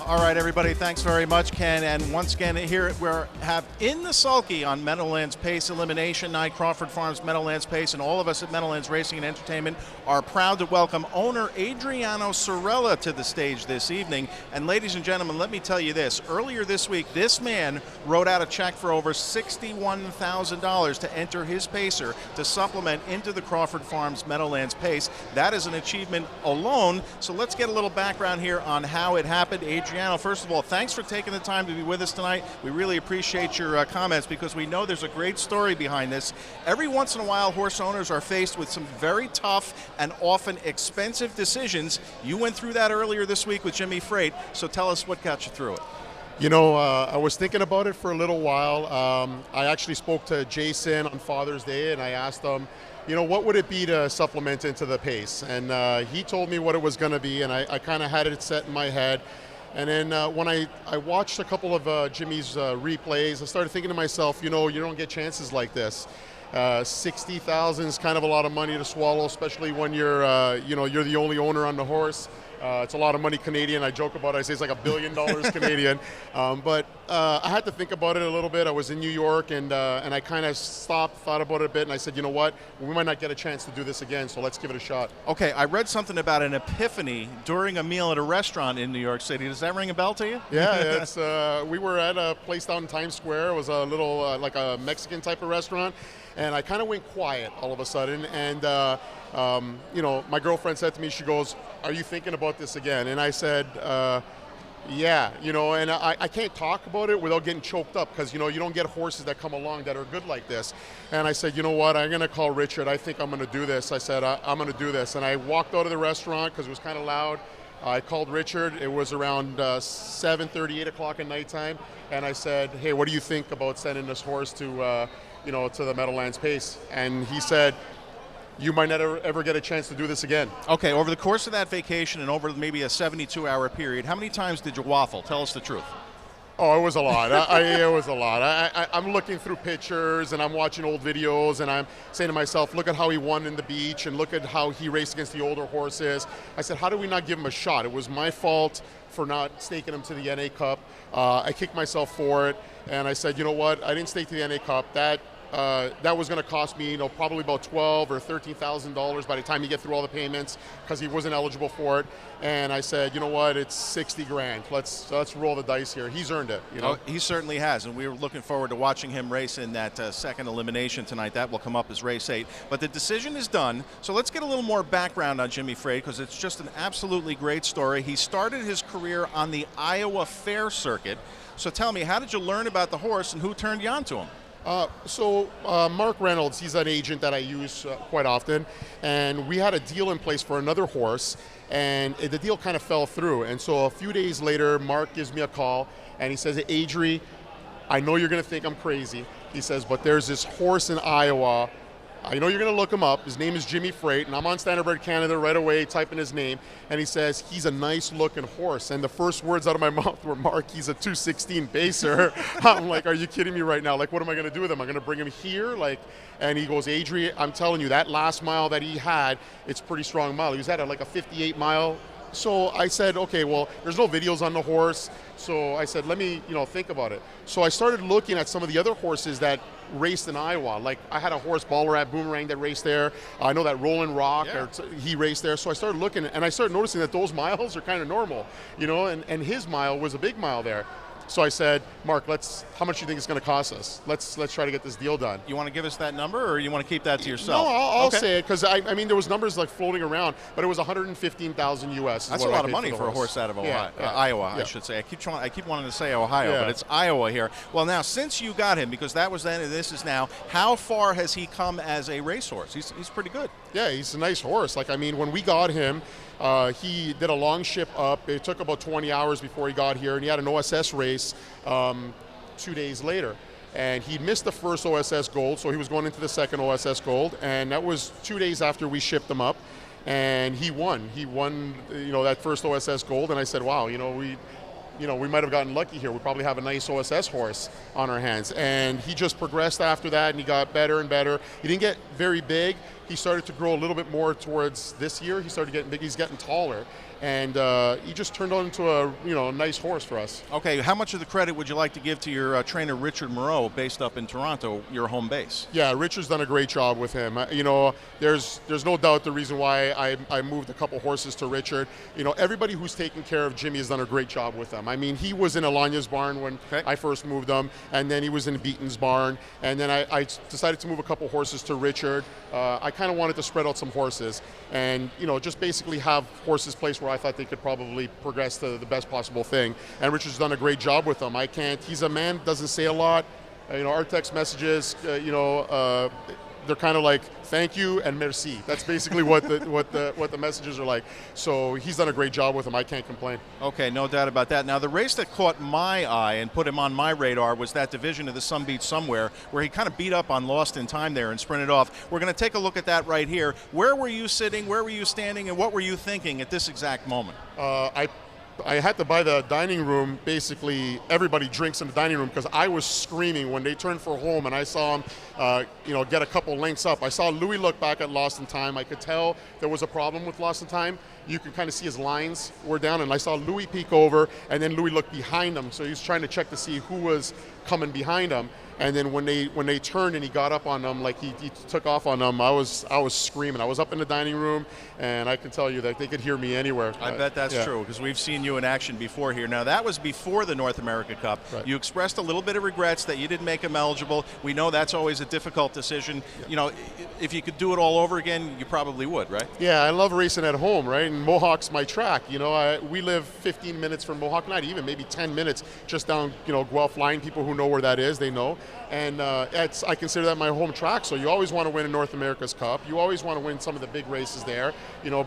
All right, everybody, thanks very much, Ken. And once again, here we have in the Sulky on Meadowlands Pace Elimination Night, Crawford Farms Meadowlands Pace, and all of us at Meadowlands Racing and Entertainment are proud to welcome owner Adriano Sorella to the stage this evening. And ladies and gentlemen, let me tell you this. Earlier this week, this man wrote out a check for over $61,000 to enter his pacer to supplement into the Crawford Farms Meadowlands Pace. That is an achievement alone. So let's get a little background here on how it happened. Adriano, first of all, thanks for taking the time to be with us tonight. We really appreciate your comments because we know there's a great story behind this. Every once in a while, horse owners are faced with some very tough and often expensive decisions. You went through that earlier this week with Jimmy Frey, so tell us what got you through it. You know, I was thinking about it for a little while. I actually spoke to Jason on Father's Day and I asked him, you know, what would it be to supplement into the pace? And he told me what it was going to be, and I kind of had it set in my head. And then when I watched a couple of Jimmy's replays, I started thinking to myself, you know, you don't get chances like this. 60,000 is kind of a lot of money to swallow, especially when you're, you know, you're the only owner on the horse. It's a lot of money Canadian. I joke about it. I say it's like $1 billion Canadian. But I had to think about it a little bit. I was in New York, and I kind of stopped, thought about it a bit, and I said, you know what? We might not get a chance to do this again, so let's give it a shot. Okay, I read something about an epiphany during a meal at a restaurant in New York City. Does that ring a bell to you? Yeah, it's, we were at a place down in Times Square. It was a little, like a Mexican type of restaurant. And I kind of went quiet all of a sudden, and you know, my girlfriend said to me, she goes, "Are you thinking about this again?" And I said, "Yeah, you know." And I can't talk about it without getting choked up because you know you don't get horses that come along that are good like this. And I said, "You know what? I'm going to call Richard. I think I'm going to do this." I said, "I'm going to do this." And I walked out of the restaurant because it was kind of loud. I called Richard. It was around 7:30, 8 o'clock at nighttime, and I said, "Hey, what do you think about sending this horse to?" You know, to the Meadowlands Pace. And he said, you might not ever get a chance to do this again. Okay, over the course of that vacation and over maybe a 72-hour period, how many times did you waffle? Tell us the truth. Oh, it was a lot. It was a lot. I'm looking through pictures and I'm watching old videos and I'm saying to myself, look at how he won in the beach and look at how he raced against the older horses. I said, how do we not give him a shot? It was my fault for not staking him to the NA Cup. I kicked myself for it and I said, you know what? I didn't stake to the NA Cup. That was going to cost me, you know, probably about $12,000 or $13,000 by the time you get through all the payments because he wasn't eligible for it. And I said, you know what, it's 60 grand. Let's roll the dice here. He's earned it. You know, he certainly has, and we were looking forward to watching him race in that second elimination tonight. That will come up as race 8. But the decision is done. So let's get a little more background on Jimmy Frey because it's just an absolutely great story. He started his career on the Iowa Fair circuit. So tell me, how did you learn about the horse and who turned you on to him? Mark Reynolds, he's an agent that I use quite often, and we had a deal in place for another horse, and the deal kind of fell through. And so a few days later, Mark gives me a call, and he says, Adri, I know you're going to think I'm crazy. He says, but there's this horse in Iowa. I know you're going to look him up. His name is Jimmy Frey, and I'm on Standardbred Canada right away, typing his name, and he says, he's a nice-looking horse. And the first words out of my mouth were, Mark, he's a 216 pacer. I'm like, are you kidding me right now? Like, what am I going to do with him? Am I going to bring him here? Like, and he goes, Adri, I'm telling you, that last mile that he had, it's a pretty strong mile. He was at like a 58-mile. So I said, okay, well, there's no videos on the horse. So I said, let me, you know, think about it. So I started looking at some of the other horses that raced in Iowa. Like I had a horse, Ballarat Boomerang, that raced there. I know that Roland Rock, he raced there. So I started looking, and I started noticing that those miles are kind of normal, you know, and his mile was a big mile there. So I said, Mark, how much do you think it's going to cost us? Let's try to get this deal done. You want to give us that number, or you want to keep that to yourself? No, I'll say it, because I mean, there was numbers like floating around, but it was $115,000 US. That's a lot of money for a horse out of Ohio, Iowa, I should say. I keep wanting to say Ohio, but it's Iowa here. Well, now, since you got him, because that was then and this is now, how far has he come as a racehorse? He's pretty good. Yeah, he's a nice horse. Like, I mean, when we got him, he did a long ship up. It took about 20 hours before he got here, and he had an OSS race 2 days later. And he missed the first OSS Gold, so he was going into the second OSS Gold, and that was 2 days after we shipped him up. And he won. He won, you know, that first OSS Gold, and I said, wow, you know, we might have gotten lucky here. We probably have a nice OSS horse on our hands. And he just progressed after that, and he got better and better. He didn't get very big. He started to grow a little bit more towards this year. He started getting big. He's getting taller. And he just turned on into a nice horse for us. Okay, how much of the credit would you like to give to your trainer Richard Moreau, based up in Toronto, your home base? Yeah, Richard's done a great job with him. There's no doubt the reason why I moved a couple horses to Richard. Everybody who's taken care of Jimmy has done a great job with them. I mean, he was in Alania's barn when I first moved him, and then he was in Beaton's barn, and then I decided to move a couple horses to Richard. I kind of wanted to spread out some horses, and just basically have horses placed where I thought they could probably progress to the best possible thing. And Richard's done a great job with them. He's a man, doesn't say a lot. Our text messages, they're kind of like thank you and merci. That's basically what the messages are like. So he's done a great job with them. I can't complain. Okay, no doubt about that. Now the race that caught my eye and put him on my radar was that division of the Some Beat Somewhere, where he kind of beat up on Lost in Time there and sprinted off. We're going to take a look at that right here. Where were you sitting? Where were you standing? And what were you thinking at this exact moment? I had to buy the dining room. Basically, everybody drinks in the dining room because I was screaming when they turned for home, and I saw him, get a couple lengths up. I saw Louis look back at Lost in Time. I could tell there was a problem with Lost in Time. You could kind of see his lines were down, and I saw Louis peek over, and then Louis looked behind him. So he was trying to check to see who was coming behind him. And then when they turned and he got up on them, like he took off on them, I was screaming. I was up in the dining room, and I can tell you that they could hear me anywhere. I bet that's true, because we've seen you in action before here. Now, that was before the North America Cup. Right. You expressed a little bit of regrets that you didn't make him eligible. We know that's always a difficult decision. Yeah. If you could do it all over again, you probably would, right? Yeah, I love racing at home, right? And Mohawk's my track. We live 15 minutes from Mohawk, not even, maybe 10 minutes just down, Guelph Line. People who know where that is, they know. And I consider that my home track. So you always want to win a North America's Cup. You always want to win some of the big races there.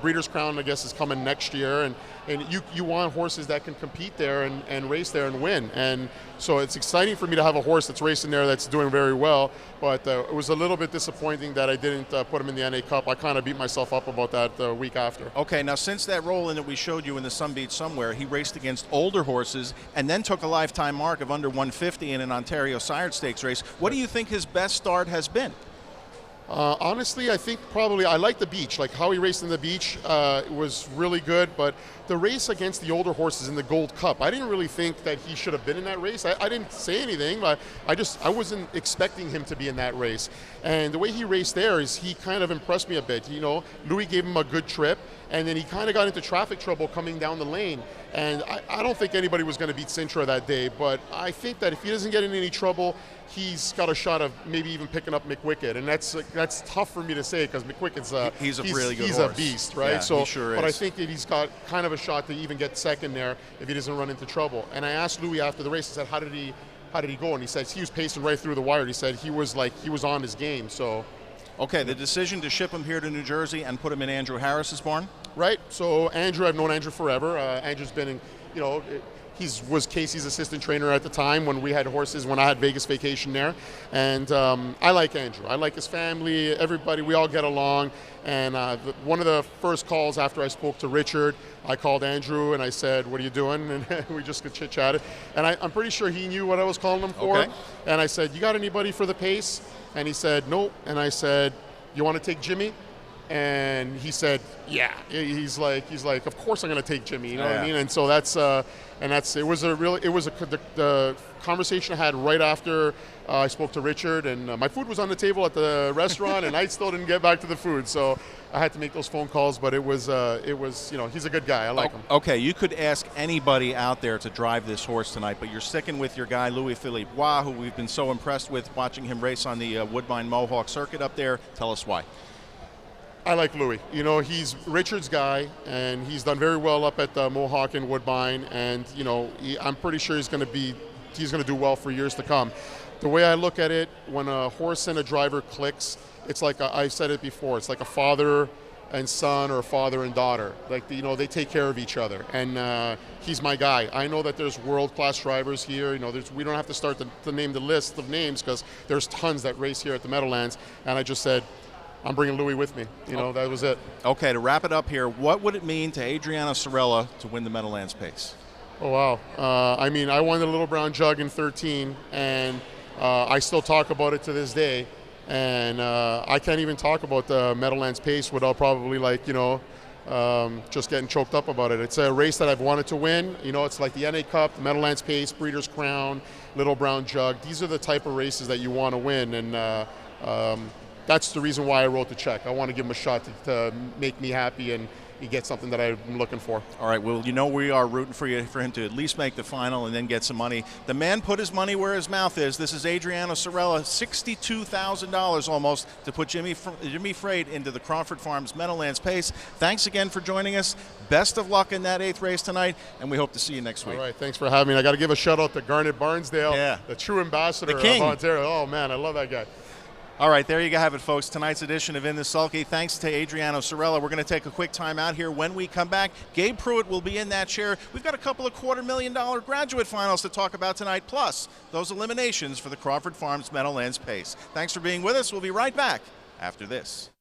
Breeders' Crown, I guess, is coming next year, and you want horses that can compete there and race there and win. And so it's exciting for me to have a horse that's racing there that's doing very well. But it was a little bit disappointing that I didn't put him in the NA Cup. I kind of beat myself up about that the week after. Okay, now since that roll-in that we showed you in the Some Beat Somewhere, he raced against older horses and then took a lifetime mark of under 150 in an Ontario Sire Stakes race. What do you think his best start has been? Honestly, I think probably I like the beach. Like how he raced in the beach was really good, but the race against the older horses in the Gold Cup, I didn't really think that he should have been in that race. I didn't say anything, but I wasn't expecting him to be in that race. And the way he raced there is he kind of impressed me a bit. Louis gave him a good trip, and then he kind of got into traffic trouble coming down the lane. And I don't think anybody was going to beat Sintra that day, but I think that if he doesn't get in any trouble, he's got a shot of maybe even picking up McWicked, and that's tough for me to say because McWicked's he's really good he's horse. A beast, right? Yeah, so, he sure but is. I think that he's got kind of a shot to even get second there if he doesn't run into trouble. And I asked Louis after the race, I said, how did he go? And he said he was pacing right through the wire. He said he was on his game. So. Okay, the decision to ship him here to New Jersey and put him in Andrew Harris's barn? Right. So Andrew, I've known Andrew forever. Andrew's been in, he was Casey's assistant trainer at the time when we had horses, when I had Vegas Vacation there. And I like Andrew. I like his family, everybody. We all get along. And one of the first calls after I spoke to Richard, I called Andrew and I said, what are you doing? And we just chit-chatted. And I'm pretty sure he knew what I was calling him for. Okay. And I said, you got anybody for the pace? And he said, nope. And I said, you want to take Jimmy? And he said, yeah. He's like, of course I'm going to take Jimmy. You know what I mean? And so it was the conversation I had right after I spoke to Richard, and my food was on the table at the restaurant, and I still didn't get back to the food. So I had to make those phone calls, but it was he's a good guy. I like him. Okay, you could ask anybody out there to drive this horse tonight, but you're sticking with your guy, Louis Philippe, who we've been so impressed with watching him race on the Woodbine Mohawk circuit up there. Tell us why. I like Louis. He's Richard's guy, and he's done very well up at Mohawk and Woodbine, and I'm pretty sure he's going to do well for years to come. The way I look at it, when a horse and a driver clicks, it's like I've said it before. It's like a father and son or a father and daughter. Like they take care of each other, and he's my guy. I know that there's world-class drivers here. We don't have to start to name the list of names because there's tons that race here at the Meadowlands, and I just said, I'm bringing Louis with me. That was it. Okay, to wrap it up here, what would it mean to Adriano Sorella to win the Meadowlands Pace? Oh wow! I mean, I won the Little Brown Jug in 13, and I still talk about it to this day. And I can't even talk about the Meadowlands Pace without probably just getting choked up about it. It's a race that I've wanted to win. You know, it's like the NA Cup, the Meadowlands Pace, Breeders' Crown, Little Brown Jug. These are the type of races that you want to win, and that's the reason why I wrote the check. I want to give him a shot to make me happy and you get something that I'm looking for. All right, well, you know we are rooting for him to at least make the final and then get some money. The man put his money where his mouth is. This is Adriano Sorella, $62,000 almost to put Jimmy Frey into the Crawford Farms Meadowlands Pace. Thanks again for joining us. Best of luck in that 8th race tonight, and we hope to see you next week. All right, thanks for having me. I got to give a shout out to Garnet Barnsdale, the true ambassador the king of Ontario. Oh man, I love that guy. All right, there you have it, folks. Tonight's edition of In the Sulky. Thanks to Adriano Sorella. We're going to take a quick time out here. When we come back, Gabe Pruitt will be in that chair. We've got a couple of $250,000 graduate finals to talk about tonight, plus those eliminations for the Crawford Farms Meadowlands Pace. Thanks for being with us. We'll be right back after this.